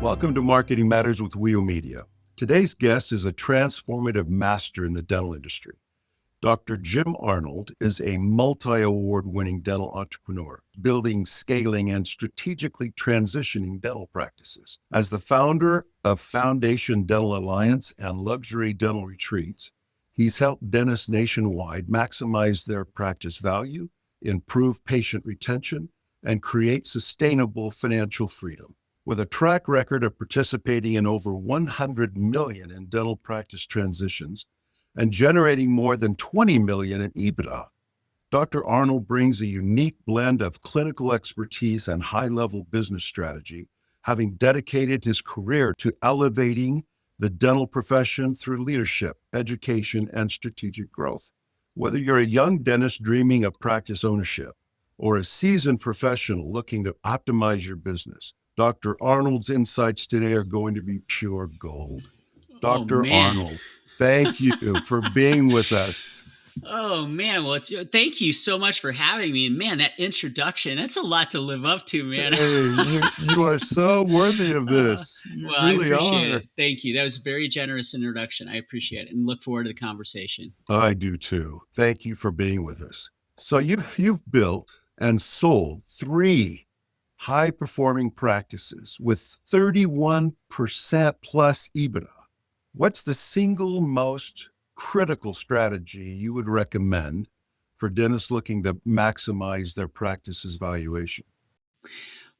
Welcome to Marketing Matters with Wheel Media. Today's guest is a transformative master in the dental industry. Dr. Jim Arnold is a multi-award winning dental entrepreneur, building, scaling, and strategically transitioning dental practices. As the founder of Foundation Dental Alliance and Luxury Dental Retreats, he's helped dentists nationwide maximize their practice value, improve patient retention, and create sustainable financial freedom. With a track record of participating in over 100 million in dental practice transitions and generating more than 20 million in EBITDA, Dr. Arnold brings a unique blend of clinical expertise and high-level business strategy, having dedicated his career to elevating the dental profession through leadership, education, and strategic growth. Whether you're a young dentist dreaming of practice ownership or a seasoned professional looking to optimize your business, Dr. Arnold's insights today are going to be pure gold. Oh Dr. man. Arnold, thank you for being with us. Oh man. Well, thank you so much for having me. And man, that introduction, that's a lot to live up to, man. Hey, you are so worthy of this. You Well, I really appreciate are. it. Thank you. That was a very generous introduction. I appreciate it and look forward to the conversation. I do too. Thank you for being with us. So you've built and sold three high-performing practices with 31% plus EBITDA. What's the single most critical strategy you would recommend for dentists looking to maximize their practice's valuation?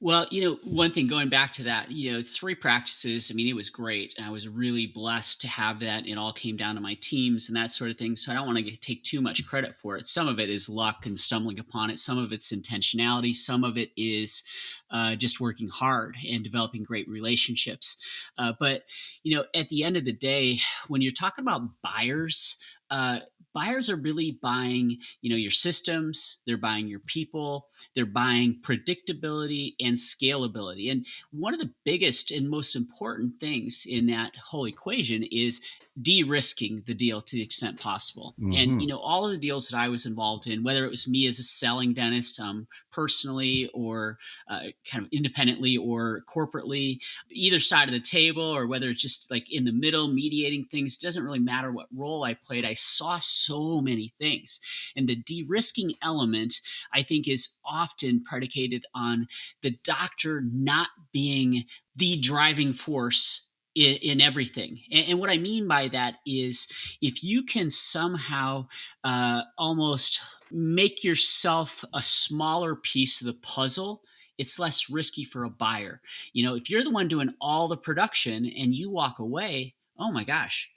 Well, one thing going back to that, three practices, I mean, it was great. And I was really blessed to have that. It all came down to my teams and that sort of thing. So I don't want to take too much credit for it. Some of it is luck and stumbling upon it. Some of it's intentionality. Some of it is just working hard and developing great relationships. But at the end of the day, when you're talking about buyers, buyers are really buying, your systems, they're buying your people, they're buying predictability and scalability. And one of the biggest and most important things in that whole equation is de-risking the deal to the extent possible. And Mm-hmm. all of the deals that I was involved in, whether it was me as a selling dentist, personally or kind of independently or corporately, either side of the table, or whether it's just like in the middle mediating things, doesn't really matter what role I played. I saw so many things. And the de-risking element, I think, is often predicated on the doctor not being the driving force in everything. And what I mean by that is if you can somehow almost make yourself a smaller piece of the puzzle, it's less risky for a buyer. If you're the one doing all the production and you walk away, oh my gosh,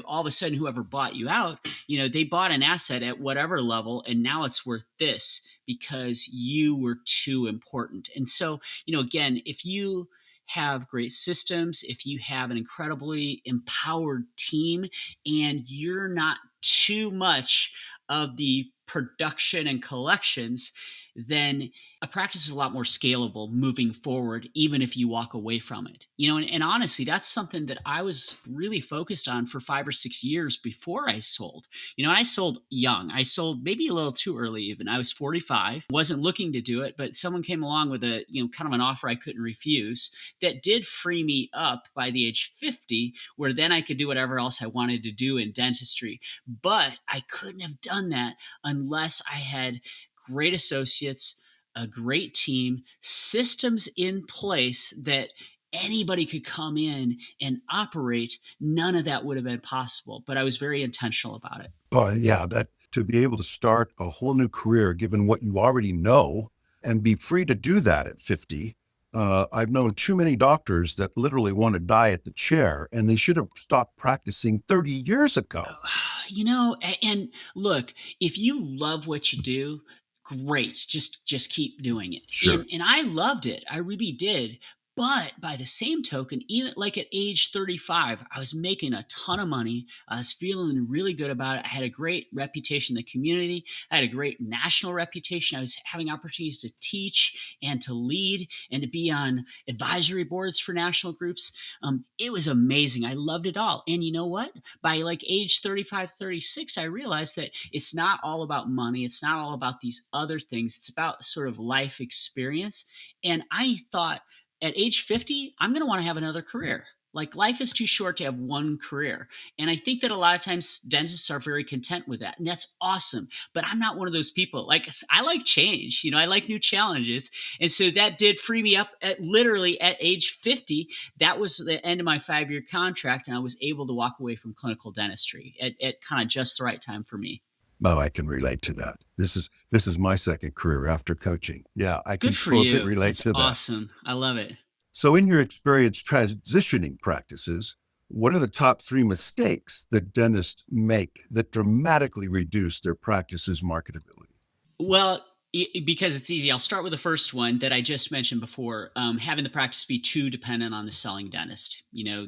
all of a sudden whoever bought you out, they bought an asset at whatever level and now it's worth this because you were too important. And so, again, if you have great systems, if you have an incredibly empowered team and you're not too much of the production and collections, then a practice is a lot more scalable moving forward, even if you walk away from it. And honestly, that's something that I was really focused on for 5 or 6 years before I sold. I sold young. I sold maybe a little too early even. I was 45, wasn't looking to do it, but someone came along with a, kind of an offer I couldn't refuse that did free me up by the age 50, where then I could do whatever else I wanted to do in dentistry. But I couldn't have done that unless I had great associates, a great team, systems in place that anybody could come in and operate. None of that would have been possible, but I was very intentional about it. Oh, yeah, that to be able to start a whole new career, given what you already know, and be free to do that at 50. I've known too many doctors that literally want to die at the chair, and they should have stopped practicing 30 years ago. And look, if you love what you do, great. Just keep doing it. Sure. And I loved it. I really did. But by the same token, even like at age 35, I was making a ton of money. I was feeling really good about it. I had a great reputation in the community. I had a great national reputation. I was having opportunities to teach and to lead and to be on advisory boards for national groups. It was amazing. I loved it all. And you know what? By like age 35, 36, I realized that it's not all about money. It's not all about these other things. It's about sort of life experience. And I thought, at age 50, I'm going to want to have another career. Like life is too short to have one career. And I think that a lot of times dentists are very content with that. And that's awesome. But I'm not one of those people. Like I like change, I like new challenges. And so that did free me up at literally at age 50. That was the end of my 5-year contract. And I was able to walk away from clinical dentistry at kind of just the right time for me. Oh, I can relate to that. This is my second career after coaching. Yeah, I Good can for totally you. relate That's to that. awesome. I love it. So, in your experience transitioning practices, what are the top three mistakes that dentists make that dramatically reduce their practice's marketability? Well, because it's easy, I'll start with the first one that I just mentioned before. Having the practice be too dependent on the selling dentist,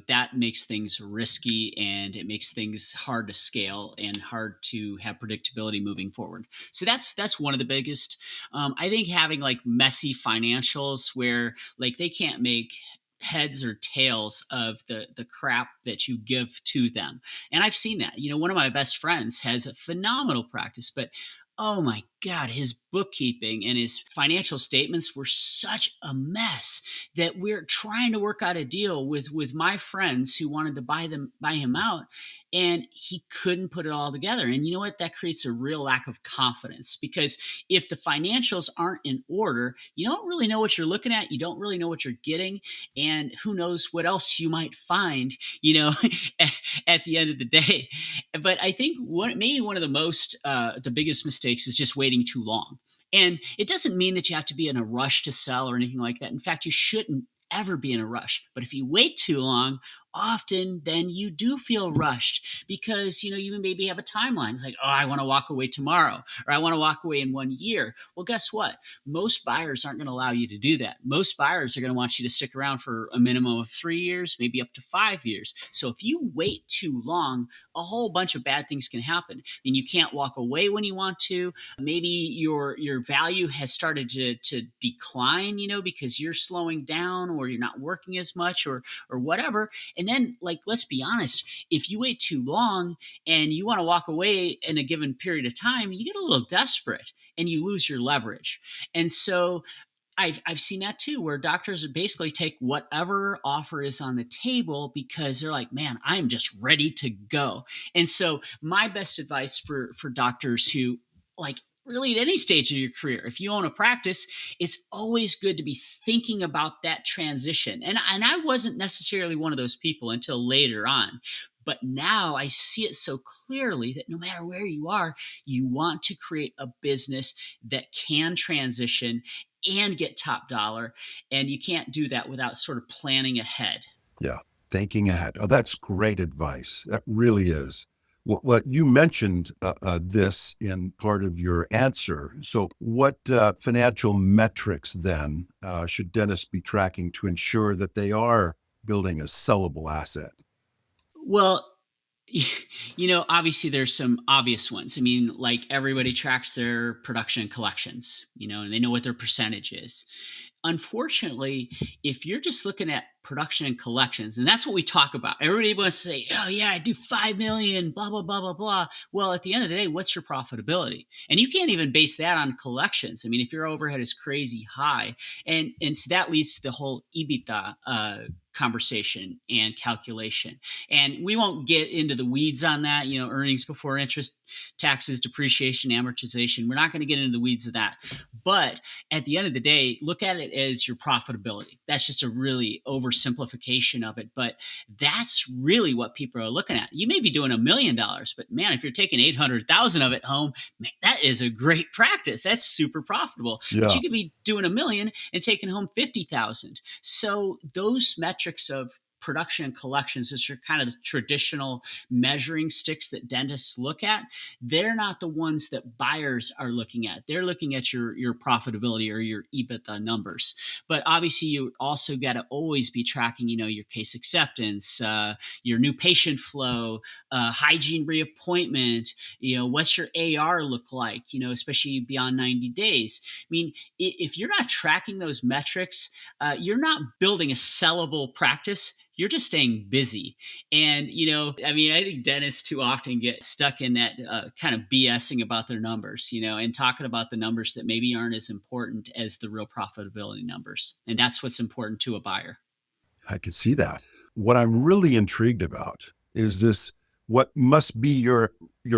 that makes things risky and it makes things hard to scale and hard to have predictability moving forward. So that's one of the biggest. I think having like messy financials where like they can't make heads or tails of the crap that you give to them. And I've seen that. One of my best friends has a phenomenal practice, but oh my God, his bookkeeping and his financial statements were such a mess that we're trying to work out a deal with my friends who wanted to buy him out, and he couldn't put it all together. And you know what? That creates a real lack of confidence because if the financials aren't in order, you don't really know what you're looking at. You don't really know what you're getting, and who knows what else you might find, at the end of the day. But I think maybe one of the biggest mistakes is just waiting too long. And it doesn't mean that you have to be in a rush to sell or anything like that. In fact, you shouldn't ever be in a rush. But if you wait too long, often then you do feel rushed because you maybe have a timeline. It's like, oh, I want to walk away tomorrow, or I want to walk away in 1 year. Well, guess what? Most buyers aren't going to allow you to do that. Most buyers are going to want you to stick around for a minimum of 3 years, maybe up to 5 years. So if you wait too long, a whole bunch of bad things can happen. I mean, you can't walk away when you want to. Maybe your value has started to decline, because you're slowing down or you're not working as much or whatever. And then, like, let's be honest, if you wait too long and you want to walk away in a given period of time, you get a little desperate and you lose your leverage. And so I've seen that too, where doctors basically take whatever offer is on the table because they're like, man, I'm just ready to go. And so my best advice for doctors who like really at any stage of your career, if you own a practice, it's always good to be thinking about that transition. And I wasn't necessarily one of those people until later on. But now I see it so clearly that no matter where you are, you want to create a business that can transition and get top dollar. And you can't do that without sort of planning ahead. Yeah, thinking ahead. Oh, that's great advice. That really is. What you mentioned this in part of your answer. So, what financial metrics then should dentists be tracking to ensure that they are building a sellable asset? Well, obviously there's some obvious ones. I mean, like everybody tracks their production and collections, and they know what their percentage is. Unfortunately, if you're just looking at production and collections, and that's what we talk about, everybody wants to say, oh yeah, I do 5 million, blah, blah, blah, blah, blah. Well, at the end of the day, what's your profitability? And you can't even base that on collections. I mean, if your overhead is crazy high, and so that leads to the whole EBITDA conversation and calculation. And we won't get into the weeds on that, earnings before interest, taxes, depreciation, amortization. We're not going to get into the weeds of that. But at the end of the day, look at it as your profitability. That's just a really oversimplification of it. But that's really what people are looking at. You may be doing $1 million, but man, if you're taking 800,000 of it home, man, that is a great practice. That's super profitable. But Yeah. you could be doing $1 million and taking home 50,000. So those metrics of production and collections, which are kind of the traditional measuring sticks that dentists look at, they're not the ones that buyers are looking at. They're looking at your profitability or your EBITDA numbers. But obviously, you also got to always be tracking, your case acceptance, your new patient flow, hygiene reappointment. What's your AR look like? Especially beyond 90 days. I mean, if you're not tracking those metrics, you're not building a sellable practice. you're just staying busy. And, I mean, I think dentists too often get stuck in that kind of BSing about their numbers, and talking about the numbers that maybe aren't as important as the real profitability numbers. And that's what's important to a buyer. I can see that. What I'm really intrigued about is this what must be your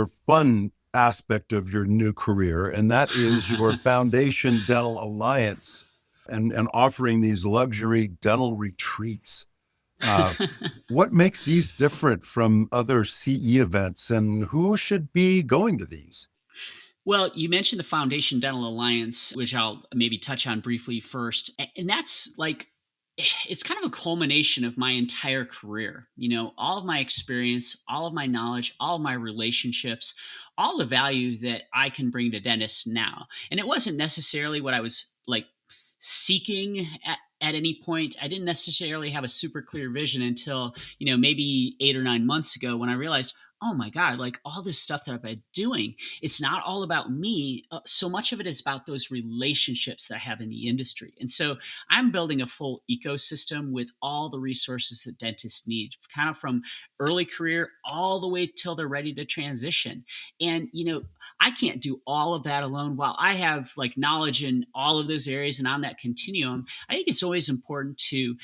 fun aspect of your new career, and that is your Foundation Dental Alliance and offering these luxury dental retreats. Uh, what makes these different from other CE events, and who should be going to these? Well, you mentioned the Foundation Dental Alliance, which I'll maybe touch on briefly first. And that's like, it's kind of a culmination of my entire career. All of my experience, all of my knowledge, all of my relationships, all the value that I can bring to dentists now. And it wasn't necessarily what I was like seeking at any point. I didn't necessarily have a super clear vision until, maybe 8 or 9 months ago when I realized, oh my God, like all this stuff that I've been doing, it's not all about me. So much of it is about those relationships that I have in the industry. And so I'm building a full ecosystem with all the resources that dentists need, kind of from early career all the way till they're ready to transition. And, I can't do all of that alone. While I have like knowledge in all of those areas and on that continuum, I think it's always important to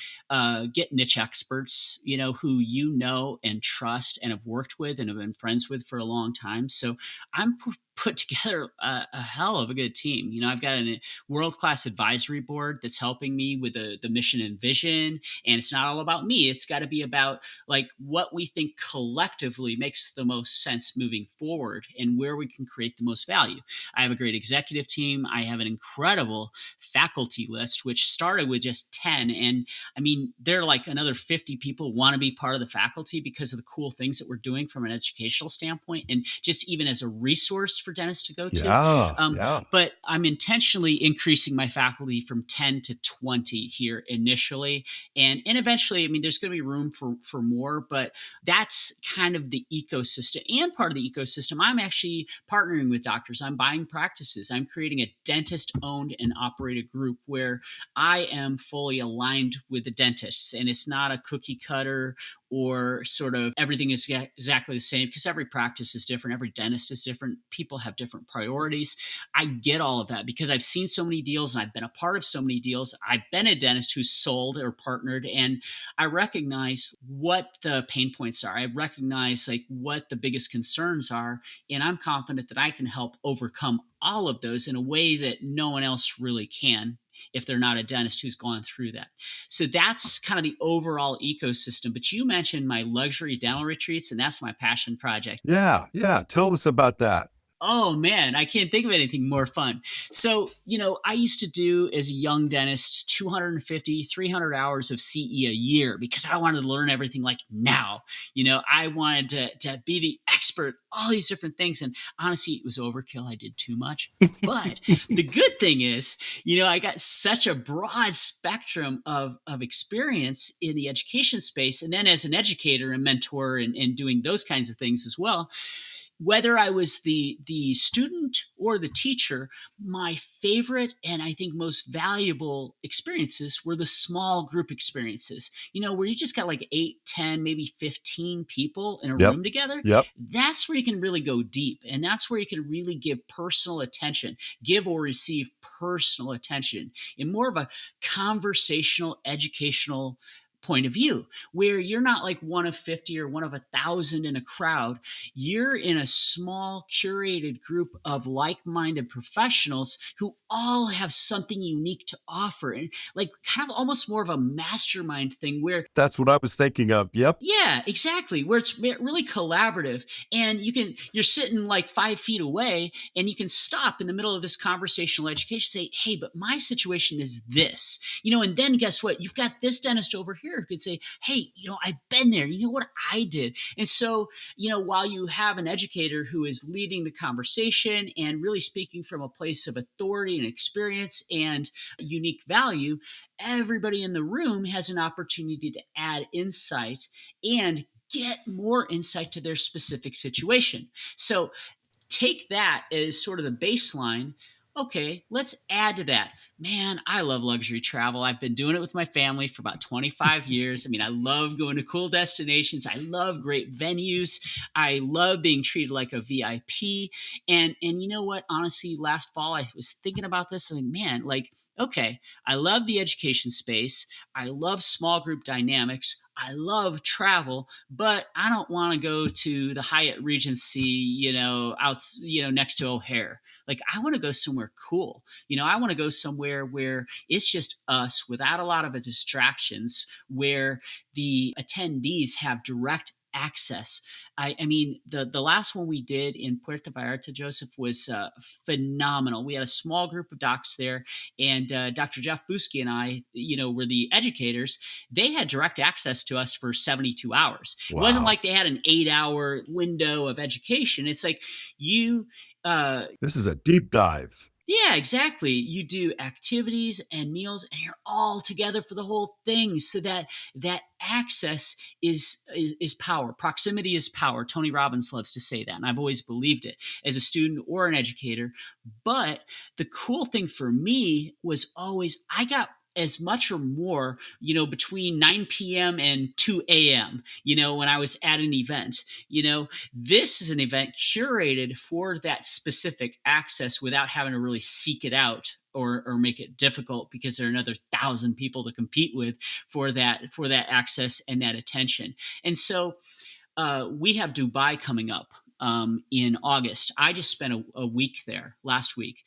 get niche experts, who and trust and have worked with and have been friends with for a long time. So I'm put together a hell of a good team. I've got a world-class advisory board that's helping me with the mission and vision. And it's not all about me. It's got to be about like what we think collectively makes the most sense moving forward and where we can create the most value. I have a great executive team. I have an incredible faculty list, which started with just 10. And I mean, there are like another 50 people want to be part of the faculty because of the cool things that we're doing from an educational standpoint and just even as a resource for dentists to go to. Yeah, yeah. But I'm intentionally increasing my faculty from 10 to 20 here initially. And eventually, I mean, there's going to be room for more, but that's kind of the ecosystem. And part of the ecosystem, I'm actually partnering with doctors. I'm buying practices. I'm creating a dentist owned and operated group where I am fully aligned with the dentists. And it's not a cookie cutter or sort of everything is exactly the same because every practice is different. Every dentist is different. People have different priorities. I get all of that because I've seen so many deals and I've been a part of so many deals. I've been a dentist who's sold or partnered, and I recognize what the pain points are. I recognize like what the biggest concerns are, and I'm confident that I can help overcome all of those in a way that no one else really can if they're not a dentist who's gone through that. So that's kind of the overall ecosystem. But you mentioned my luxury dental retreats, and that's my passion project. Yeah, yeah. Tell us about that. Oh man, I can't think of anything more fun. So, I used to do as a young dentist 250, 300 hours of CE a year because I wanted to learn everything like now. I wanted to be the expert, all these different things. And honestly, it was overkill. I did too much. But the good thing is, I got such a broad spectrum of experience in the education space. And then as an educator and mentor and doing those kinds of things as well, whether I was the student or the teacher, my favorite and I think most valuable experiences were the small group experiences, where you just got like 8, 10, maybe 15 people in a Yep, room together. yep. That's where you can really go deep. And that's where you can really give personal attention, give or receive personal attention in more of a conversational, educational point of view where you're not like one of 50 or one of 1,000 in a crowd. You're in a small curated group of like-minded professionals who all have something unique to offer, and like kind of almost more of a mastermind thing where That's what I was thinking of. Yep. yeah, exactly. Where it's really collaborative, and you're sitting like 5 feet away, and you can stop in the middle of this conversational education, say, "Hey, but my situation is this," and then guess what? You've got this dentist over here who could say, "Hey, I've been there. You know what I did," and so while you have an educator who is leading the conversation and really speaking from a place of authority and experience and unique value, everybody in the room has an opportunity to add insight and get more insight to their specific situation. So take that as sort of the baseline. Okay, let's add to that. Man, I love luxury travel. I've been doing it with my family for about 25 years. I mean, I love going to cool destinations. I love great venues. I love being treated like a VIP. And you know what? Honestly, last fall I was thinking about this and man, like, okay, I love the education space. I love small group dynamics. I love travel, but I don't want to go to the Hyatt Regency, next to O'Hare. Like, I want to go somewhere cool. I want to go somewhere where it's just us without a lot of distractions, where the attendees have direct access. I mean, the last one we did in Puerto Vallarta, Joseph, was phenomenal. We had a small group of docs there, and Dr. Jeff Buski and I, were the educators. They had direct access to us for 72 hours. It wasn't Wow. like they had an 8-hour window of education. It's like you This is a deep dive. yeah, exactly. You do activities and meals, and you're all together for the whole thing. So that access is power. Proximity is power. Tony Robbins loves to say that, and I've always believed it as a student or an educator. But the cool thing for me was always I got as much or more, between 9 p.m. and 2 a.m. When I was at an event. This is an event curated for that specific access without having to really seek it out or make it difficult because there are another 1,000 people to compete with for that access and that attention. And so we have Dubai coming up in August. I just spent a week there last week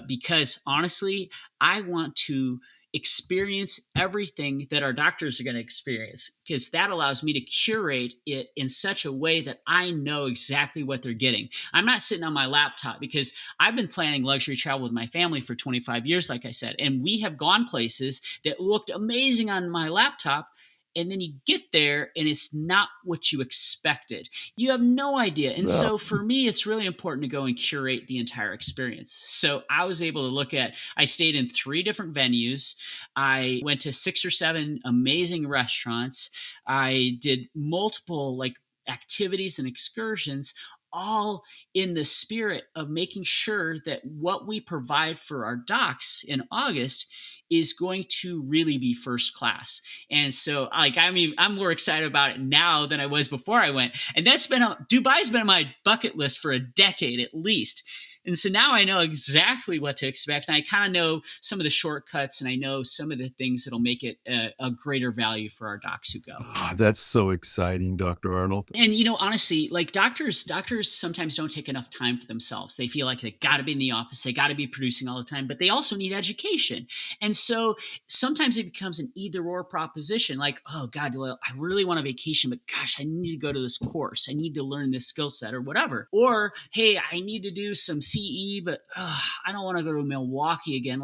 because honestly, I want to experience everything that our doctors are going to experience because that allows me to curate it in such a way that I know exactly what they're getting. I'm not sitting on my laptop because I've been planning luxury travel with my family for 25 years, like I said, and we have gone places that looked amazing on my laptop, and then you get there and it's not what you expected. You have no idea. And Well, so for me, it's really important to go and curate the entire experience. So I was able to I stayed in 3 different venues. I went to 6 or 7 amazing restaurants. I did multiple activities and excursions, all in the spirit of making sure that what we provide for our docs in August is going to really be first class. And so I'm more excited about it now than I was before I went. And Dubai's been on my bucket list for a decade at least. And so now I know exactly what to expect. And I kind of know some of the shortcuts and I know some of the things that'll make it a greater value for our docs who go. that's so exciting, Dr. Arnold. And honestly, like doctors sometimes don't take enough time for themselves. They feel like they got to be in the office, they got to be producing all the time, but they also need education. And so sometimes it becomes an either or proposition. Like, oh God, well, I really want a vacation, but gosh, I need to go to this course. I need to learn this skill set or whatever. Or hey, I need to do some CE, but I don't want to go to Milwaukee again.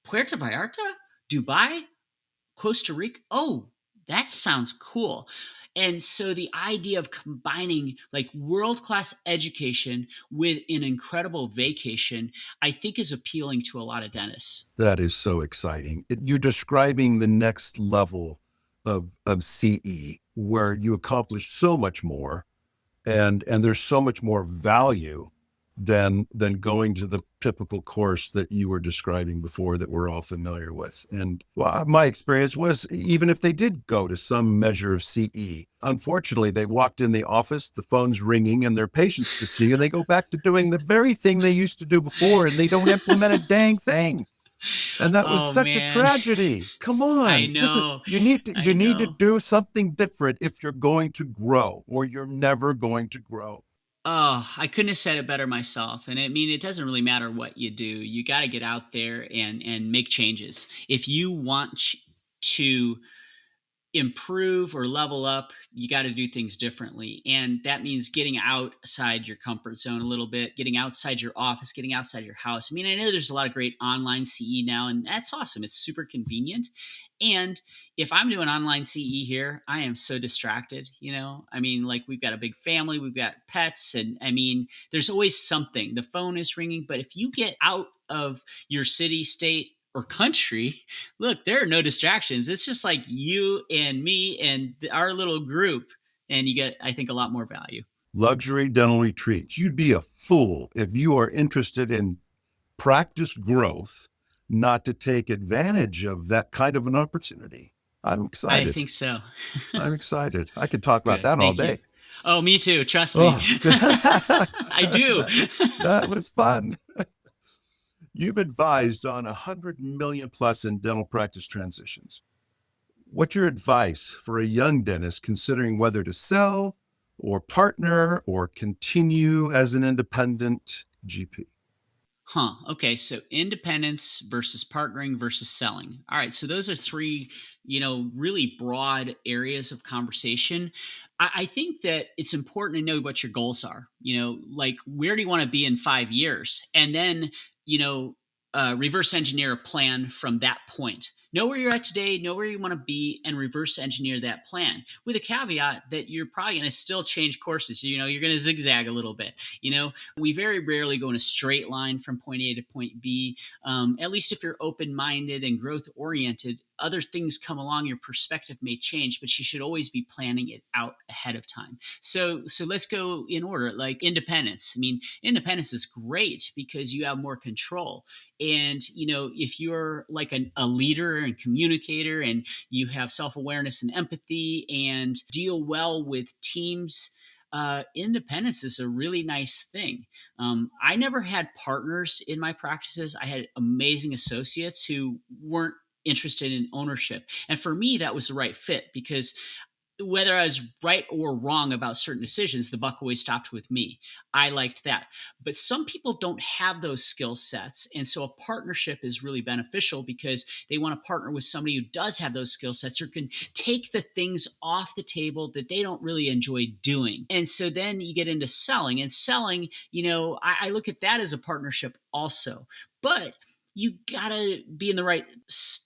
Puerto Vallarta, Dubai, Costa Rica. Oh, that sounds cool. And so the idea of combining like world class education with an incredible vacation, I think is appealing to a lot of dentists. That is so exciting. You're describing the next level of CE where you accomplish so much more and there's so much more value than going to the typical course that you were describing before that we're all familiar with. And well, my experience was even if they did go to some measure of CE, unfortunately, they walked in the office, the phone's ringing and their patients to see, and they go back to doing the very thing they used to do before and they don't implement a dang thing. And that was Oh such a man, tragedy. Come I on. This is know, you I need to know. do something different if you're going to grow or you're never going to grow. Oh, I couldn't have said it better myself. And I mean, it doesn't really matter what you do. You got to get out there and make changes. If you want to improve or level up, you got to do things differently. And that means getting outside your comfort zone a little bit, getting outside your office, getting outside your house. I mean, I know there's a lot of great online CE now, and that's awesome. It's super convenient. And if I'm doing online CE here, I am so distracted, I mean, like we've got a big family, we've got pets, and I mean, there's always something. The phone is ringing, but if you get out of your city, state, or country, look, there are no distractions. It's just like you and me and our little group, and you get, I think, a lot more value. Luxury dental retreats. You'd be a fool if you are interested in practice growth, not to take advantage of that kind of an opportunity. I'm I excited. think so. I'm excited. I could talk about Good. that all Thank you. day. Oh, me too. Trust me. Oh, I do. that was fun. You've advised on 100 million plus in dental practice transitions. What's your advice for a young dentist considering whether to sell or partner or continue as an independent GP? Huh. Okay. So independence versus partnering versus selling. All right. So those are three, really broad areas of conversation. I think that it's important to know what your goals are. Like where do you want to be in 5 years? And then, you know, reverse engineer a plan from that point. Know where you're at today, know where you want to be, and reverse engineer that plan with a caveat that you're probably going to still change courses. You're going to zigzag a little bit. We very rarely go in a straight line from point A to point B. At least if you're open minded and growth oriented, other things come along, your perspective may change, but you should always be planning it out ahead of time. So let's go in order. Like independence. I mean, independence is great because you have more control. And if you're like a leader and communicator, and you have self-awareness and empathy and deal well with teams, independence is a really nice thing. I never had partners in my practices. I had amazing associates who weren't interested in ownership. And for me, that was the right fit because whether I was right or wrong about certain decisions, the buck always stopped with me. I liked that. But some people don't have those skill sets. And so a partnership is really beneficial because they want to partner with somebody who does have those skill sets or can take the things off the table that they don't really enjoy doing. And so then you get into selling. And selling, I look at that as a partnership also. But you gotta be in the right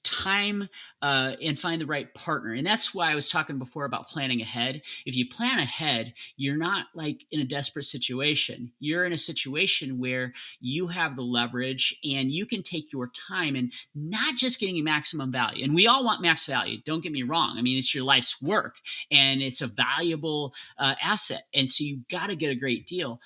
time and find the right partner. And that's why I was talking before about planning ahead. If you plan ahead, you're not like in a desperate situation. You're in a situation where you have the leverage and you can take your time and not just getting maximum value. And we all want max value. Don't get me wrong. I mean, it's your life's work and it's a valuable asset. And so you got to get a great deal.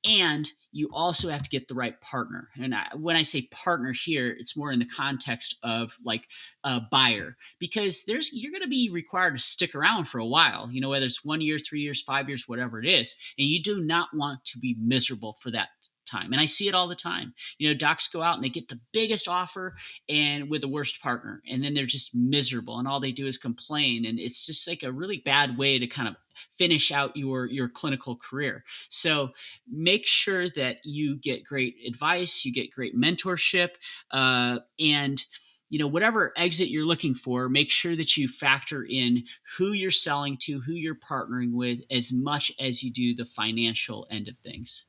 And you also have to get the right partner. And when I say partner here, it's more in the context of like a buyer, because you're going to be required to stick around for a while, whether it's 1 year, 3 years, 5 years, whatever it is. And you do not want to be miserable for that time. And I see it all the time. Docs go out and they get the biggest offer and with the worst partner, and then they're just miserable and all they do is complain. And it's just like a really bad way to kind of finish out your clinical career. So make sure that you get great advice, you get great mentorship, and whatever exit you're looking for, make sure that you factor in who you're selling to, who you're partnering with, as much as you do the financial end of things.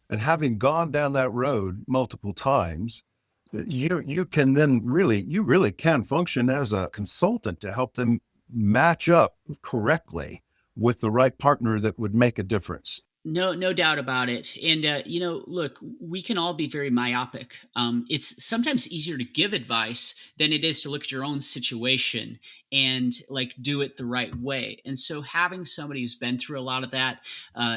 And having gone down that road multiple times, you can then you really can function as a consultant to help them match up correctly with the right partner that would make a difference. No doubt about it. And, look, we can all be very myopic. It's sometimes easier to give advice than it is to look at your own situation and like do it the right way. And so having somebody who's been through a lot of that,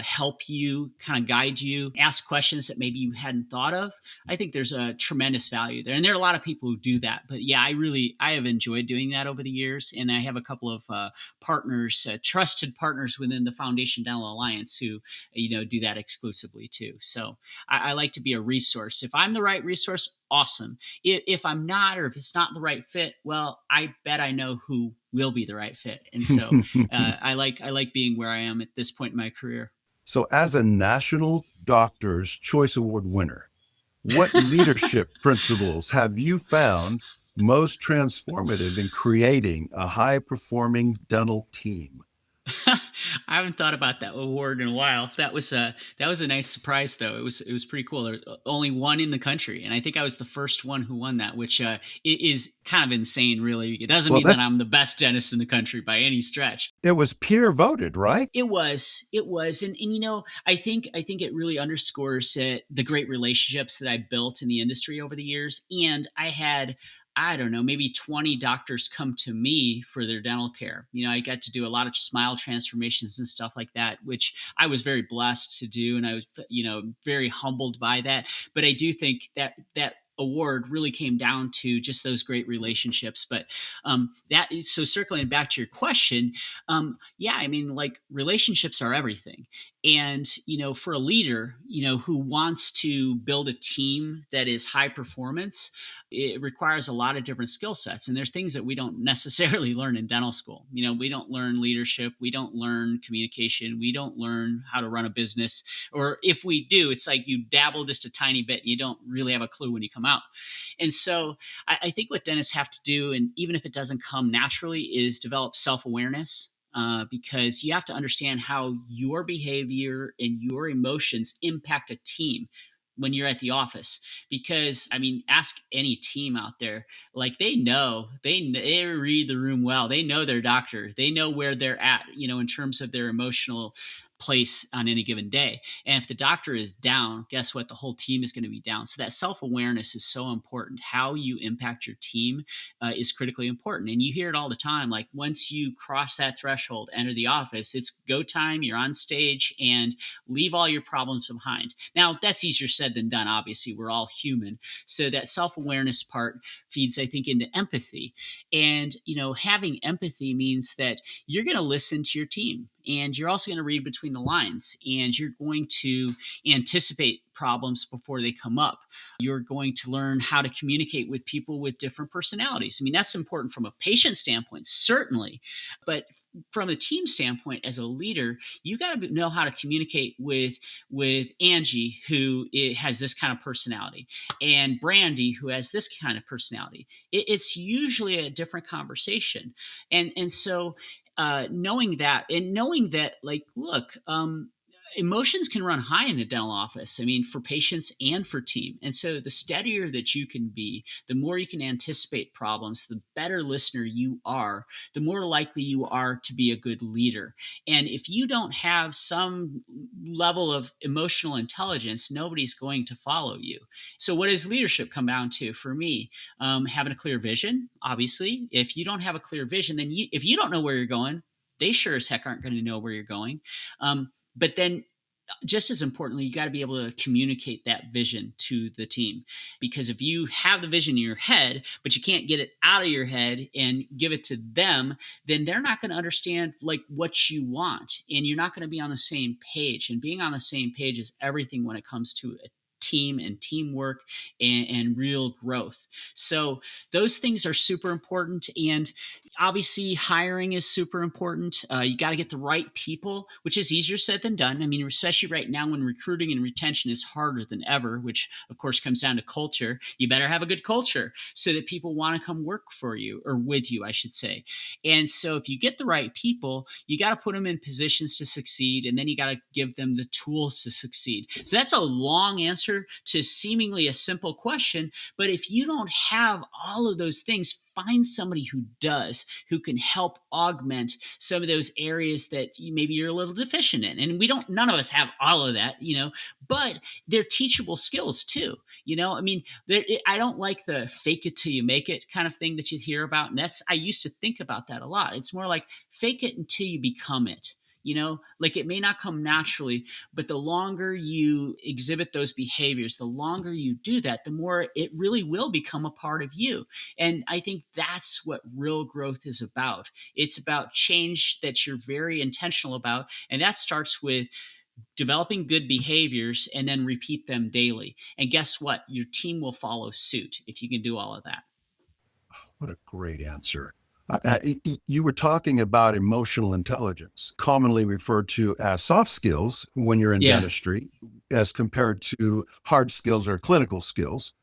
help you, kind of guide you, ask questions that maybe you hadn't thought of, I think there's a tremendous value there. And there are a lot of people who do that. But yeah, I have enjoyed doing that over the years. And I have a couple of partners, trusted partners within the Foundation Dental Alliance who do that exclusively too. So I like to be a resource. If I'm the right resource, awesome. If I'm not, or if it's not the right fit, well, I bet I know who will be the right fit. And so I like being where I am at this point in my career. So, as a National Doctor's Choice Award winner, what leadership principles have you found most transformative in creating a high performing dental team? I haven't thought about that award in a while. That was a nice surprise, though. It was pretty cool. There's only one in the country, and I think I was the first one who won that, which is kind of insane. Really, it doesn't Well, mean that I'm the best dentist in the country by any stretch. it was peer voted, right? It was, and I think it really underscores the great relationships that I built in the industry over the years, and I had I don't know, maybe 20 doctors come to me for their dental care. I got to do a lot of smile transformations and stuff like that, which I was very blessed to do. And I was, very humbled by that. But I do think that that award really came down to just those great relationships. But that is so circling back to your question. Yeah, I mean, like relationships are everything. And, for a leader, who wants to build a team that is high performance, it requires a lot of different skill sets. And there's things that we don't necessarily learn in dental school. We don't learn leadership. We don't learn communication. We don't learn how to run a business. Or if we do, it's like you dabble just a tiny bit and you don't really have a clue when you come out. And so I think what dentists have to do, and even if it doesn't come naturally, is develop self-awareness. Because you have to understand how your behavior and your emotions impact a team when you're at the office. Because I mean, ask any team out there, like they read the room well. They know their doctor. They know where they're at, in terms of their emotional place on any given day. And if the doctor is down, guess what? The whole team is going to be down. So that self-awareness is so important. How you impact your team is critically important. And you hear it all the time. Like once you cross that threshold, enter the office, it's go time, you're on stage, and leave all your problems behind. Now, that's easier said than done. Obviously, we're all human. So that self-awareness part feeds, I think, into empathy. And, having empathy means that you're going to listen to your team. And you're also going to read between the lines, and you're going to anticipate problems before they come up. You're going to learn how to communicate with people with different personalities. I mean, that's important from a patient standpoint, certainly. But from a team standpoint, as a leader, you got to know how to communicate with Angie, who has this kind of personality, and Brandy, who has this kind of personality. It's usually a different conversation. And so knowing that, like, look, emotions can run high in a dental office. I mean, for patients and for team. And so the steadier that you can be, the more you can anticipate problems, the better listener you are, the more likely you are to be a good leader. And if you don't have some level of emotional intelligence, nobody's going to follow you. So what does leadership come down to for me? Having a clear vision, obviously. If you don't have a clear vision, then if you don't know where you're going, they sure as heck aren't going to know where you're going. But then just as importantly, you got to be able to communicate that vision to the team. Because if you have the vision in your head, but you can't get it out of your head and give it to them, then they're not going to understand like what you want. And you're not going to be on the same page. And being on the same page is everything when it comes to a team and teamwork and real growth. So those things are super important. And obviously hiring is super important. You got to get the right people, which is easier said than done. I mean, especially right now when recruiting and retention is harder than ever, which of course comes down to culture. You better have a good culture so that people want to come work for you, or with you, I should say. And so if you get the right people, you got to put them in positions to succeed, and then you got to give them the tools to succeed. So that's a long answer to seemingly a simple question. But if you don't have all of those things, find somebody who does, who can help augment some of those areas that maybe you're a little deficient in. And none of us have all of that, but they're teachable skills too. I mean, I don't like the fake it till you make it kind of thing that you hear about. And I used to think about that a lot. It's more like fake it until you become it. Like it may not come naturally, but the longer you exhibit those behaviors, the longer you do that, the more it really will become a part of you. And I think that's what real growth is about. It's about change that you're very intentional about. And that starts with developing good behaviors and then repeat them daily. And guess what? Your team will follow suit if you can do all of that. What a great answer. You were talking about emotional intelligence, commonly referred to as soft skills when you're in Yeah. dentistry, as compared to hard skills or clinical skills.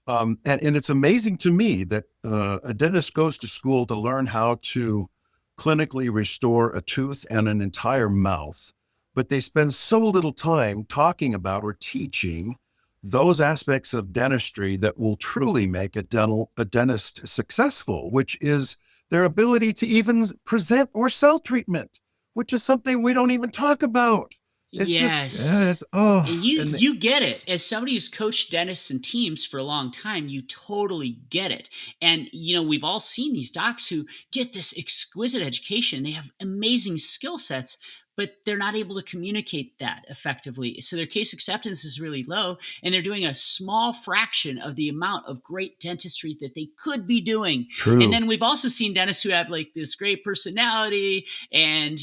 And it's amazing to me that a dentist goes to school to learn how to clinically restore a tooth and an entire mouth, but they spend so little time talking about or teaching those aspects of dentistry that will truly make a dentist successful, which is their ability to even present or sell treatment, which is something we don't even talk about. It's just, Yes. And you and you get it. As somebody who's coached dentists and teams for a long time, you totally get it. And we've all seen these docs who get this exquisite education. They have amazing skill sets, but they're not able to communicate that effectively. So their case acceptance is really low, and they're doing a small fraction of the amount of great dentistry that they could be doing. And true, then we've also seen dentists who have like this great personality, and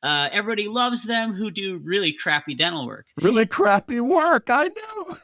everybody loves them, who do really crappy dental work. really crappy work. I know.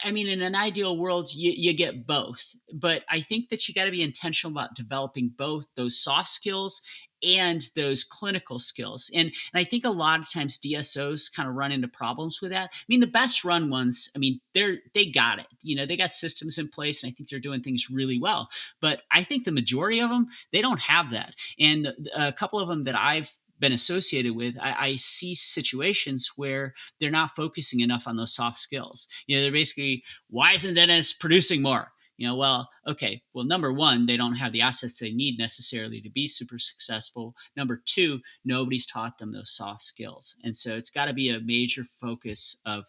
I mean, in an ideal world, you get both, but I think that you got to be intentional about developing both those soft skills and those clinical skills. And I think a lot of times DSOs kind of run into problems with that. I mean, the best run ones, I mean, they got it. They got systems in place, and I think they're doing things really well. But I think the majority of them, they don't have that. And a couple of them that I've been associated with, I see situations where they're not focusing enough on those soft skills. They're basically, why isn't dentist producing more? Well, okay. Well, number one, they don't have the assets they need necessarily to be super successful. Number two, nobody's taught them those soft skills. And so it's got to be a major focus of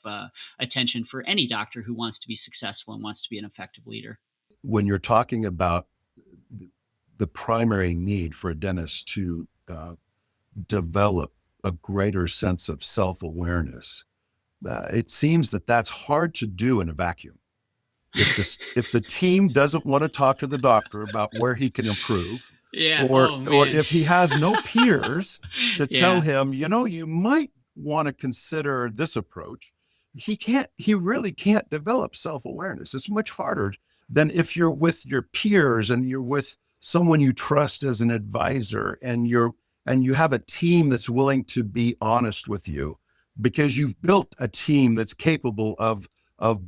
attention for any doctor who wants to be successful and wants to be an effective leader. When you're talking about the primary need for a dentist to develop a greater sense of self-awareness, it seems that that's hard to do in a vacuum. If the team doesn't want to talk to the doctor about where he can improve, Yeah. or Oh, or man. if he has no peers to tell Yeah. him, you might want to consider this approach, he really can't develop self-awareness. It's much harder than if you're with your peers and you're with someone you trust as an advisor, and you have a team that's willing to be honest with you because you've built a team that's capable of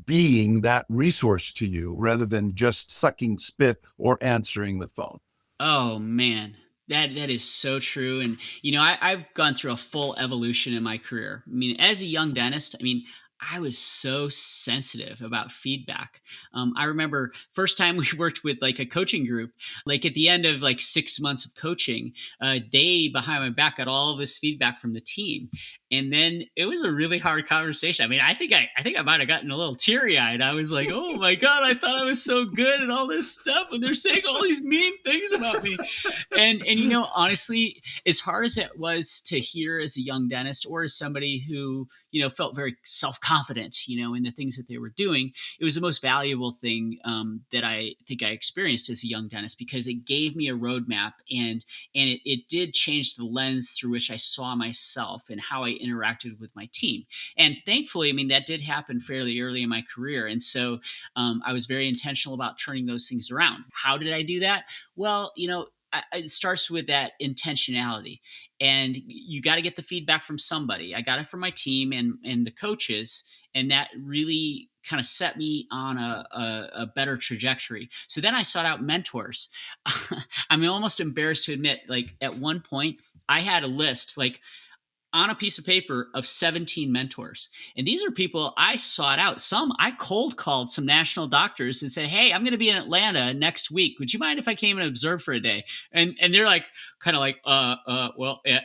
being that resource to you rather than just sucking spit or answering the phone. Oh man, that is so true. And I've gone through a full evolution in my career. I mean, as a young dentist, I mean, I was so sensitive about feedback. I remember first time we worked with like a coaching group, like at the end of like 6 months of coaching, they behind my back got all this feedback from the team, and then it was a really hard conversation. I mean, I think I might have gotten a little teary eyed. I was like, oh my god, I thought I was so good and all this stuff, and they're saying all these mean things about me. And honestly, as hard as it was to hear as a young dentist or as somebody who felt very self-confident in the things that they were doing, it was the most valuable thing that I think I experienced as a young dentist, because it gave me a roadmap, and it did change the lens through which I saw myself and how I interacted with my team. And thankfully, I mean, that did happen fairly early in my career, and so I was very intentional about turning those things around. How did I do that? Well, it starts with that intentionality, and you got to get the feedback from somebody. I got it from my team and the coaches, and that really kind of set me on a better trajectory. So then I sought out mentors. I'm almost embarrassed to admit, like at one point I had a list, like on a piece of paper, of 17 mentors. And these are people I sought out. Some I cold called some national doctors and said, hey, I'm going to be in Atlanta next week. Would you mind if I came and observed for a day? And they're like, kind of like, well, yeah,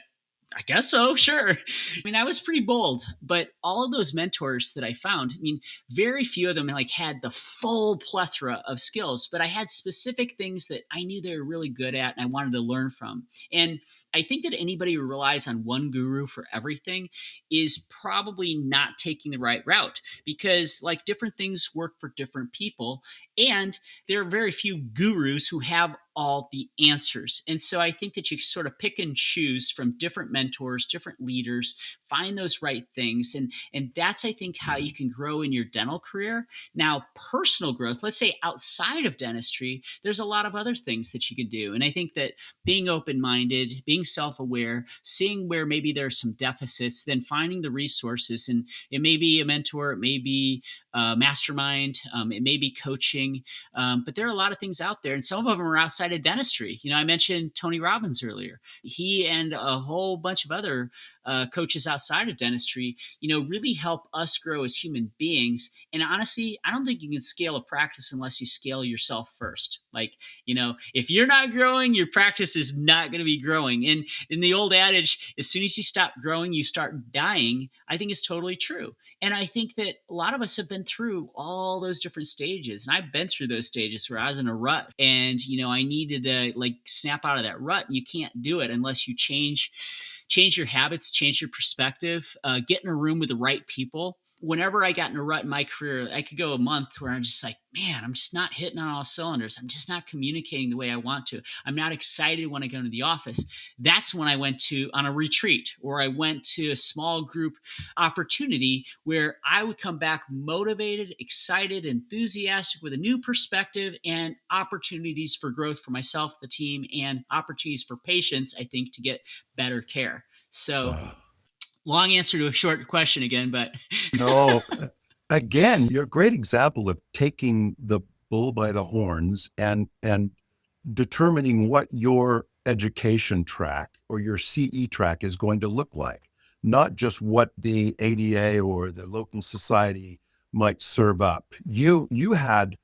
I guess so, sure. I mean, I was pretty bold, but all of those mentors that I found, I mean, very few of them like had the full plethora of skills, but I had specific things that I knew they were really good at and I wanted to learn from. And I think that anybody who relies on one guru for everything is probably not taking the right route, because like different things work for different people. And there are very few gurus who have all the answers. And so I think that you sort of pick and choose from different mentors, different leaders, find those right things. And that's, I think, how you can grow in your dental career. Now, personal growth, let's say outside of dentistry, there's a lot of other things that you can do. And I think that being open-minded, being self-aware, seeing where maybe there are some deficits, then finding the resources. And it may be a mentor, it may be mastermind. It may be coaching, but there are a lot of things out there, and some of them are outside of dentistry. I mentioned Tony Robbins earlier. He and a whole bunch of other coaches outside of dentistry, really help us grow as human beings. And honestly, I don't think you can scale a practice unless you scale yourself first. If you're not growing, your practice is not going to be growing. And in the old adage, as soon as you stop growing, you start dying, I think is totally true. And I think that a lot of us have been through all those different stages. And I've been through those stages where I was in a rut and, I needed to snap out of that rut. And you can't do it unless you change your habits, change your perspective, get in a room with the right people. Whenever I got in a rut in my career, I could go a month where I'm just like, man, I'm just not hitting on all cylinders. I'm just not communicating the way I want to. I'm not excited when I go into the office. That's when I went on a retreat, or I went to a small group opportunity where I would come back motivated, excited, enthusiastic with a new perspective and opportunities for growth for myself, the team, and opportunities for patients, I think, to get better care. So long answer to a short question again, but No, again, you're a great example of taking the bull by the horns and determining what your education track or your CE track is going to look like, not just what the ADA or the local society might serve up. You had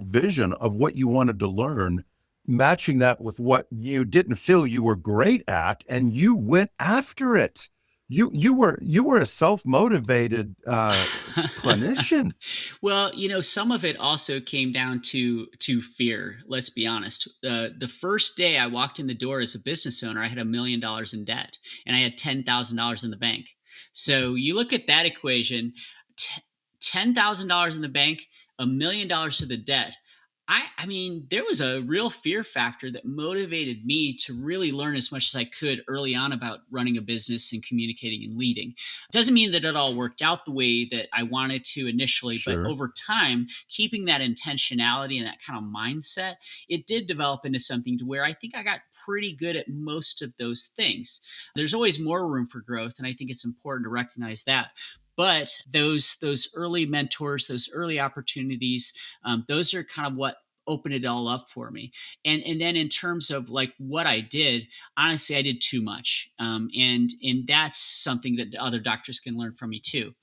vision of what you wanted to learn, matching that with what you didn't feel you were great at, and you went after it. You were a self-motivated clinician. Well, some of it also came down to fear. Let's be honest. The first day I walked in the door as a business owner, I had $1 million in debt, and I had $10,000 in the bank. So you look at that equation: $10,000 in the bank, $1 million to the debt. I mean, there was a real fear factor that motivated me to really learn as much as I could early on about running a business and communicating and leading. Doesn't mean that it all worked out the way that I wanted to initially, but Sure. over time, keeping that intentionality and that kind of mindset, it did develop into something to where I think I got pretty good at most of those things. There's always more room for growth, and I think it's important to recognize that. But those early mentors, those early opportunities, those are kind of what opened it all up for me. And then in terms of what I did, honestly, I did too much, and that's something that other doctors can learn from me too.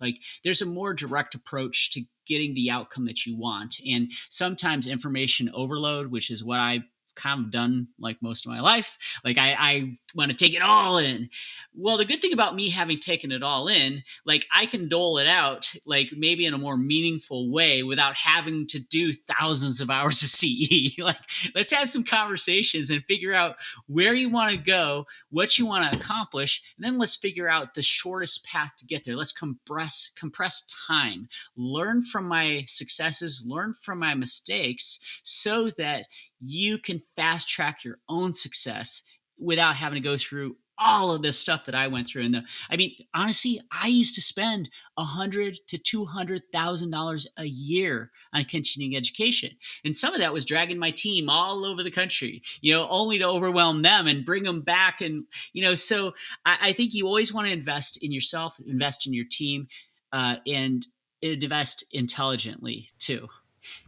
There's a more direct approach to getting the outcome that you want, and sometimes information overload, which is what I kind of done most of my life. I want to take it all in. Well, the good thing about me having taken it all in, I can dole it out, maybe in a more meaningful way without having to do thousands of hours of CE. Let's have some conversations and figure out where you want to go, what you want to accomplish, and then let's figure out the shortest path to get there. Let's compress time, learn from my successes, learn from my mistakes, so that you can fast track your own success without having to go through all of this stuff that I went through. And honestly, I used to spend $100,000 to $200,000 a year on continuing education, and some of that was dragging my team all over the country, only to overwhelm them and bring them back. And so I think you always want to invest in yourself, invest in your team, and invest intelligently too.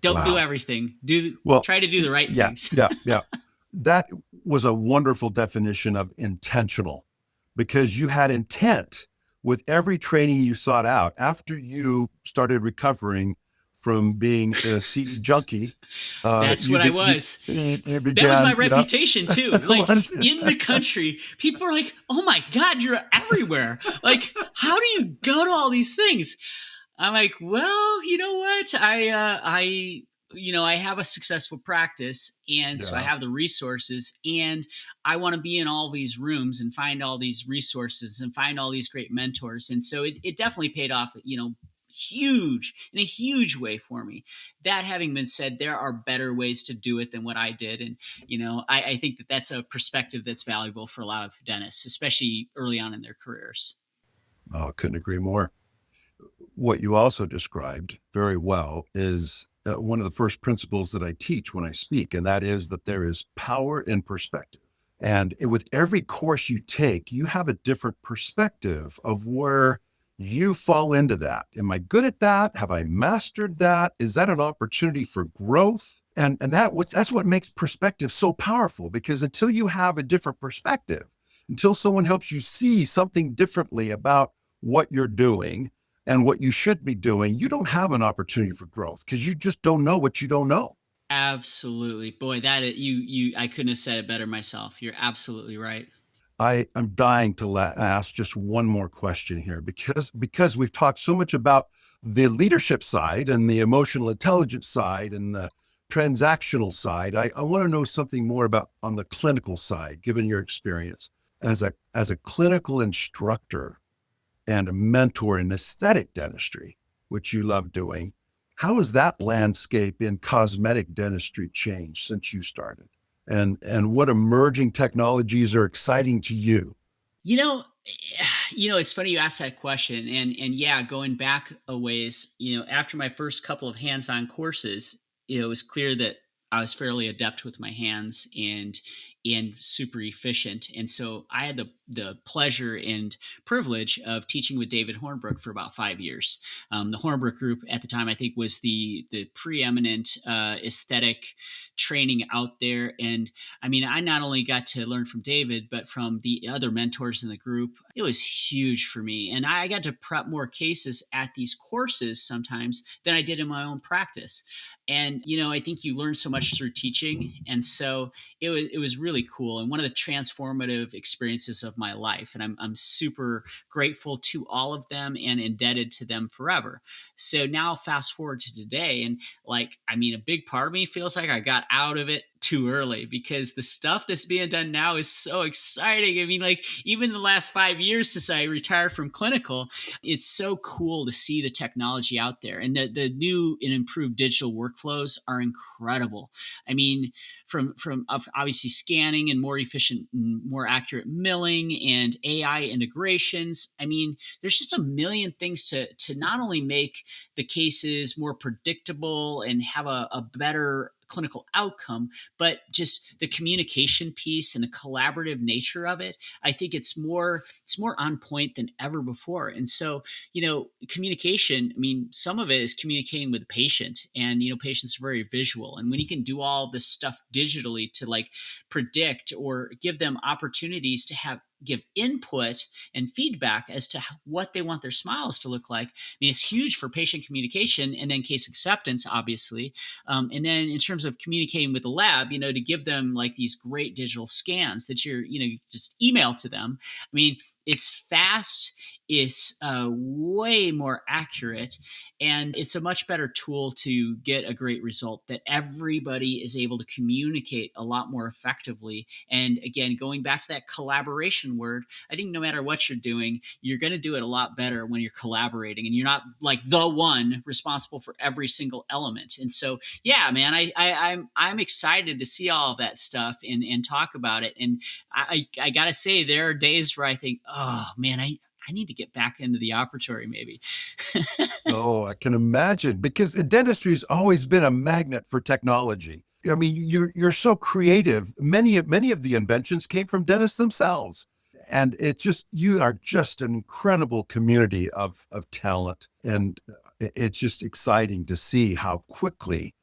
Don't do Wow. everything. Well, Try to do the right yeah, things. yeah. That was a wonderful definition of intentional, because you had intent with every training you sought out. After you started recovering from being a CE junkie, That's what I was. you That was my began, reputation too. was In the country, people are like, "Oh my God, you're everywhere! How do you go to all these things?" I'm like, "Well, you know what? I have a successful practice, and so I yeah. have the resources, and I want to be in all these rooms and find all these resources and find all these great mentors." And so it definitely paid off, in a huge way for me. That having been said, there are better ways to do it than what I did. And, I think that that's a perspective that's valuable for a lot of dentists, especially early on in their careers. Oh, couldn't agree more. What you also described very well is one of the first principles that I teach when I speak, and that is that there is power in perspective. And with every course you take, you have a different perspective of where You fall into that. Am I good at that? Have I mastered that? Is that an opportunity for growth? And that's what makes perspective so powerful, because until you have a different perspective, until someone helps you see something differently about what you're doing and what you should be doing, you don't have an opportunity for growth because you just don't know what you don't know. Absolutely. Boy, you I couldn't have said it better myself. You're absolutely right. I'm dying to ask just one more question here, because we've talked so much about the leadership side and the emotional intelligence side and the transactional side. I want to know something more about on the clinical side, given your experience as a clinical instructor and a mentor in aesthetic dentistry, which you love doing. How has that landscape in cosmetic dentistry changed since you started? And what emerging technologies are exciting to you? You know, it's funny you asked that question, and yeah, going back a ways, after my first couple of hands-on courses, it was clear that I was fairly adept with my hands and super efficient, and so I had the pleasure and privilege of teaching with David Hornbrook for about 5 years. The Hornbrook Group at the time, I think, was the preeminent aesthetic training out there, and I mean, I not only got to learn from David, but from the other mentors in the group. It was huge for me. And I got to prep more cases at these courses sometimes than I did in my own practice. And, I think you learn so much through teaching. And so it was really cool and one of the transformative experiences of my life. And I'm super grateful to all of them and indebted to them forever. So now fast forward to today, and like, I mean, a big part of me feels like I got out of it too early because the stuff that's being done now is so exciting. I mean, like, even the last 5 years since I retired from clinical, it's so cool to see the technology out there, and the new and improved digital workflows are incredible. I mean, from obviously scanning and more efficient, more accurate milling and AI integrations. I mean, there's just a million things to not only make the cases more predictable and have a better clinical outcome, but just the communication piece and the collaborative nature of it. I think it's more on point than ever before. And so, communication, I mean, some of it is communicating with the patient, and patients are very visual. And when you can do all this stuff digitally to like predict or give them opportunities to give input and feedback as to what they want their smiles to look like. I mean, it's huge for patient communication and then case acceptance, obviously. And then in terms of communicating with the lab, to give them like these great digital scans that you just email to them. I mean, it's fast. It's way more accurate, and it's a much better tool to get a great result that everybody is able to communicate a lot more effectively. And again, going back to that collaboration word, I think no matter what you're doing, you're going to do it a lot better when you're collaborating and you're not like the one responsible for every single element. And so, yeah, man, I'm excited to see all of that stuff and talk about it. And I gotta say, there are days where I think, oh man, I need to get back into the operatory maybe. Oh, I can imagine, because dentistry has always been a magnet for technology. I mean, you're so creative. Many of the inventions came from dentists themselves. And you are just an incredible community of talent. And it's just exciting to see how quickly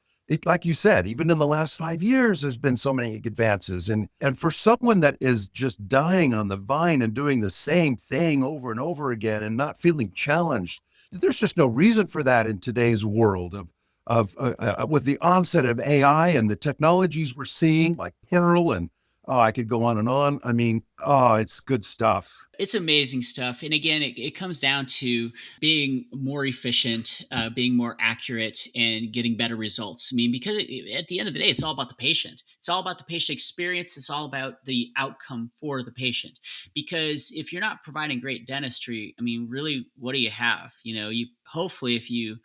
like you said, even in the last 5 years, there's been so many advances. And for someone that is just dying on the vine and doing the same thing over and over again and not feeling challenged, there's just no reason for that in today's world of with the onset of AI and the technologies we're seeing, like Pearl, and oh, I could go on and on. I mean, oh, it's good stuff. It's amazing stuff. And again, it comes down to being more efficient, being more accurate, and getting better results. I mean, because at the end of the day, it's all about the patient. It's all about the patient experience. It's all about the outcome for the patient. Because if you're not providing great dentistry, I mean, really, what do you have? You hopefully, if you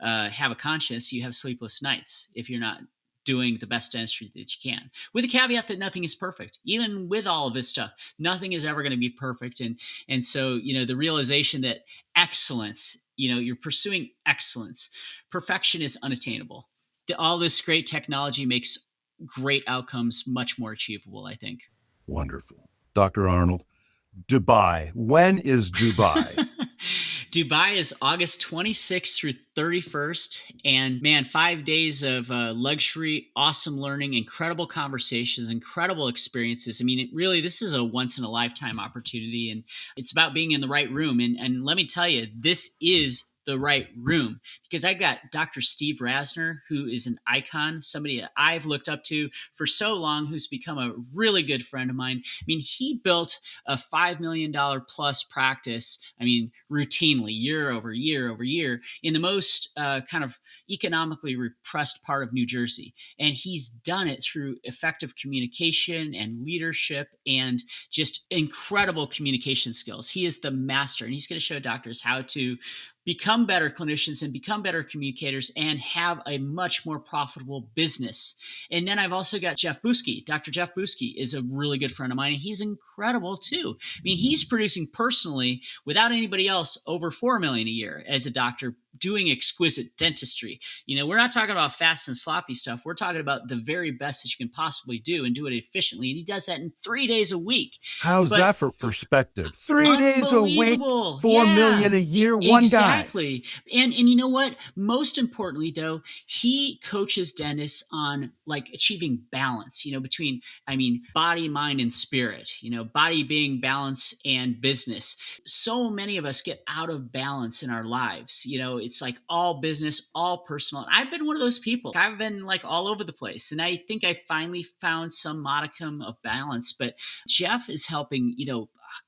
have a conscience, you have sleepless nights. If you're not doing the best dentistry that you can, with the caveat that nothing is perfect. Even with all of this stuff, nothing is ever going to be perfect. And so, the realization that excellence, you're pursuing excellence. Perfection is unattainable. All this great technology makes great outcomes much more achievable, I think. Wonderful. Dr. Arnold, Dubai. When is Dubai? Dubai is August 26th through 31st. And man, 5 days of luxury, awesome learning, incredible conversations, incredible experiences. I mean, this is a once in a lifetime opportunity. And it's about being in the right room. And let me tell you, this is the right room because I've got Dr. Steve Rasner, who is an icon, somebody that I've looked up to for so long, who's become a really good friend of mine. I mean, he built a $5 million plus practice, routinely year over year over year in the most kind of economically repressed part of New Jersey. And he's done it through effective communication and leadership and just incredible communication skills. He is the master, and he's going to show doctors how to become better clinicians and become better communicators and have a much more profitable business. And then I've also got Jeff Buski. Dr. Jeff Buski is a really good friend of mine, and he's incredible too. I mean, he's producing personally, without anybody else, over $4 million a year as a doctor doing exquisite dentistry. We're not talking about fast and sloppy stuff. We're talking about the very best that you can possibly do and do it efficiently. And he does that in 3 days a week. How's that for perspective? 3 days a week, Unbelievable. $4 million a year, one guy. Exactly. And you know what? Most importantly, though, he coaches dentists on like achieving balance, between, body, mind, and spirit, body being balance and business. So many of us get out of balance in our lives. It's like all business, all personal. And I've been one of those people. I've been like all over the place. And I think I finally found some modicum of balance. But Jeff is helping,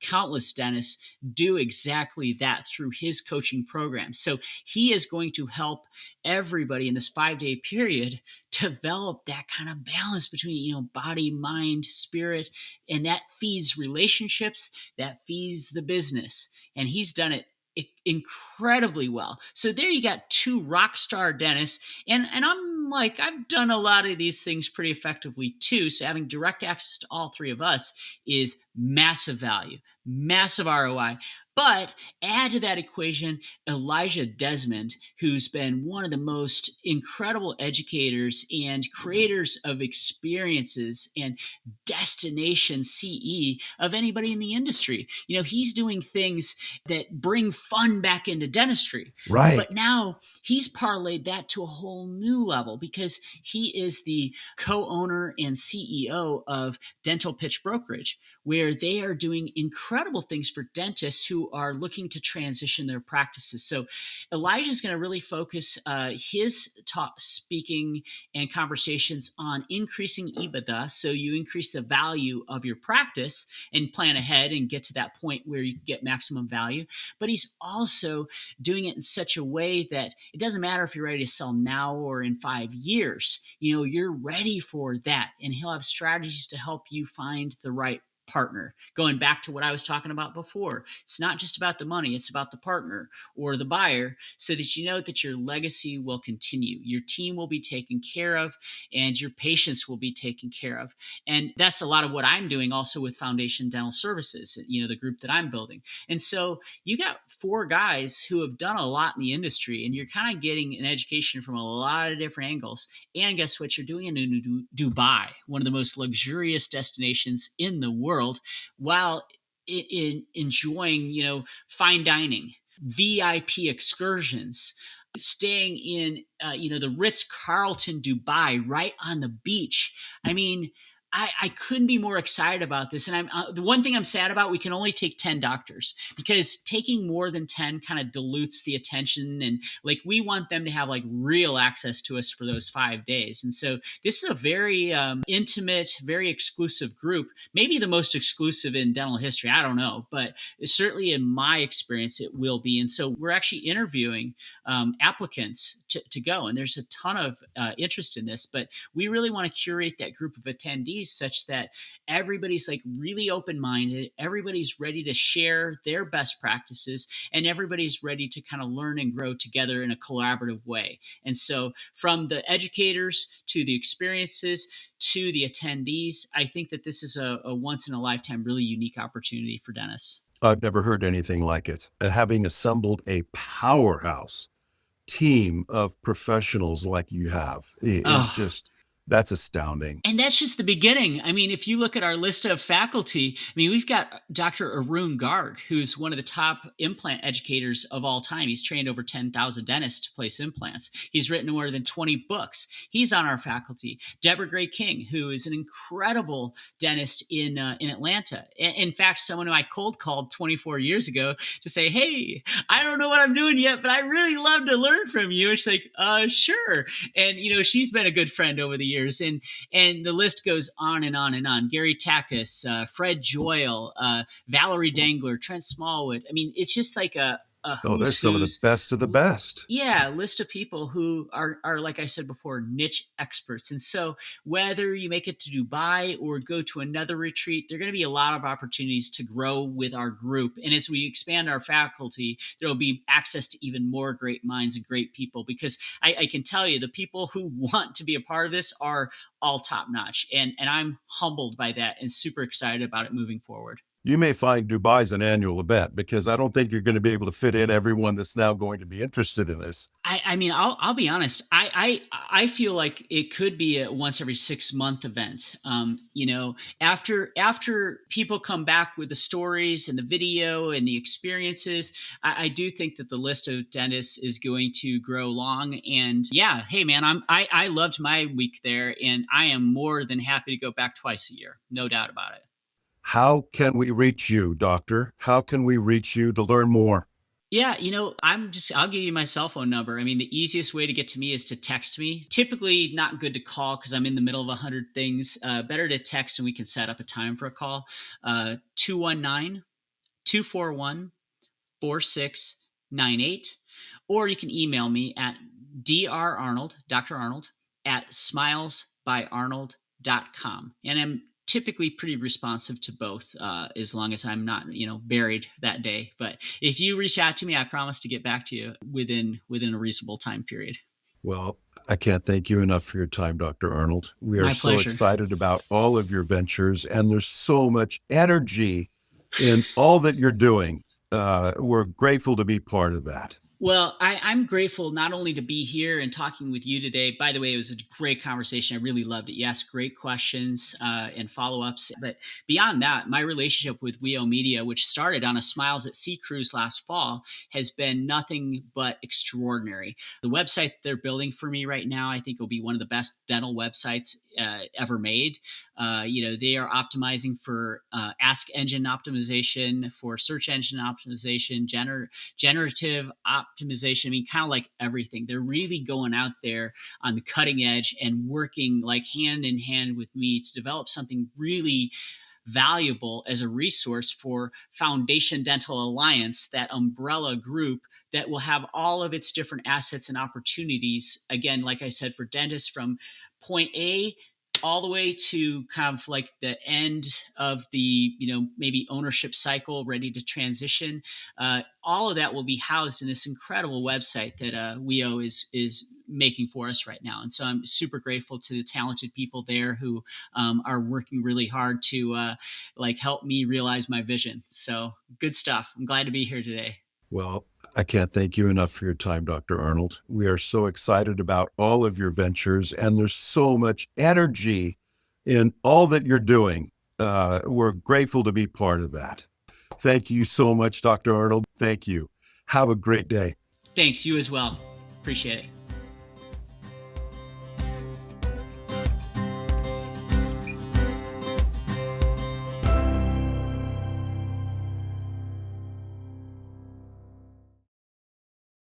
countless dentists do exactly that through his coaching program. So he is going to help everybody in this 5-day period develop that kind of balance between, body, mind, spirit, and that feeds relationships, that feeds the business. And he's done it incredibly well. So there you got two rock star dentists. And I'm like, I've done a lot of these things pretty effectively too. So having direct access to all three of us is massive value, massive ROI. But add to that equation Elijah Desmond, who's been one of the most incredible educators and creators of experiences and destination CE of anybody in the industry. He's doing things that bring fun back into dentistry. Right. But now he's parlayed that to a whole new level because he is the co-owner and CEO of Dental Pitch Brokerage, where they are doing incredible things for dentists who are looking to transition their practices. So Elijah is going to really focus his speaking and conversations on increasing EBITDA. So you increase the value of your practice and plan ahead and get to that point where you get maximum value. But he's also doing it in such a way that it doesn't matter if you're ready to sell now or in 5 years. You're ready for that. And he'll have strategies to help you find the right partner. Going back to what I was talking about before, it's not just about the money, it's about the partner or the buyer, so that you know that your legacy will continue, your team will be taken care of, and your patients will be taken care of. And that's a lot of what I'm doing also with Foundation Dental Services, the group that I'm building. And so you got 4 guys who have done a lot in the industry, and you're kind of getting an education from a lot of different angles. And guess what? You're doing it in Dubai, one of the most luxurious destinations in the world, while enjoying, fine dining, VIP excursions, staying in, the Ritz-Carlton Dubai right on the beach. I couldn't be more excited about this. And the one thing I'm sad about, we can only take 10 doctors because taking more than 10 kind of dilutes the attention. And like, we want them to have like real access to us for those 5 days. And so this is a very intimate, very exclusive group, maybe the most exclusive in dental history. I don't know, but certainly in my experience, it will be. And so we're actually interviewing applicants to go. And there's a ton of interest in this, but we really want to curate that group of attendees such that everybody's like really open-minded, everybody's ready to share their best practices, and everybody's ready to kind of learn and grow together in a collaborative way. And so from the educators to the experiences to the attendees, I think that this is a once-in-a-lifetime, really unique opportunity for dentists. I've never heard anything like it. Having assembled a powerhouse team of professionals like you have is just That's astounding. And that's just the beginning. I mean, if you look at our list of faculty, I mean, we've got Dr. Arun Garg, who's one of the top implant educators of all time. He's trained over 10,000 dentists to place implants. He's written more than 20 books. He's on our faculty. Deborah Gray King, who is an incredible dentist in Atlanta. In fact, someone who I cold called 24 years ago to say, hey, I don't know what I'm doing yet, but I really love to learn from you. And she's like, sure. And, she's been a good friend over the years. And the list goes on and on and on. Gary Takis, Fred Joyle, Valerie Dangler, Trent Smallwood. I mean, it's just like a Oh, there's who's some of the best of the best. yeah, list of people who are like I said before, niche experts. And so whether you make it to Dubai or go to another retreat, there are going to be a lot of opportunities to grow with our group. And as we expand our faculty, there will be access to even more great minds and great people, because I can tell you the people who want to be a part of this are all top notch. And I'm humbled by that and super excited about it moving forward. You may find Dubai's an annual event, because I don't think you're going to be able to fit in everyone that's now going to be interested in this. I mean, I'll be honest. I feel like it could be a once every 6 month event. After people come back with the stories and the video and the experiences, I do think that the list of dentists is going to grow long. And yeah, hey man, I loved my week there, and I am more than happy to go back twice a year. No doubt about it. How can we reach you, Doctor? How can we reach you to learn more? Yeah, I'll give you my cell phone number. I mean, the easiest way to get to me is to text me. Typically not good to call because I'm in the middle of 100 things. Better to text and we can set up a time for a call. 219 241 4698. Or you can email me at drarnold, Dr. Arnold, at smilesbyarnold.com. And I'm typically pretty responsive to both, as long as I'm not, buried that day. But if you reach out to me, I promise to get back to you within a reasonable time period. Well, I can't thank you enough for your time, Dr. Arnold. We are My so pleasure. excited about all of your ventures, and there's so much energy in all that you're doing. We're grateful to be part of that. Well, I'm grateful not only to be here and talking with you today. By the way, it was a great conversation. I really loved it. You asked great questions and follow-ups. But beyond that, my relationship with WEO Media, which started on a Smiles at Sea cruise last fall, has been nothing but extraordinary. The website they're building for me right now, I think will be one of the best dental websites ever made. They are optimizing for ask engine optimization, for search engine optimization, generative optimization. I mean, kind of like everything. They're really going out there on the cutting edge and working like hand in hand with me to develop something really valuable as a resource for Foundation Dental Alliance, that umbrella group that will have all of its different assets and opportunities. Again, like I said, for dentists from point A all the way to kind of like the end of the, maybe ownership cycle, ready to transition. All of that will be housed in this incredible website that WEO is making for us right now. And so I'm super grateful to the talented people there who are working really hard to help me realize my vision. So good stuff. I'm glad to be here today. Well, I can't thank you enough for your time, Dr. Arnold. We are so excited about all of your ventures, and there's so much energy in all that you're doing. We're grateful to be part of that. Thank you so much, Dr. Arnold. Thank you. Have a great day. Thanks. You as well. Appreciate it.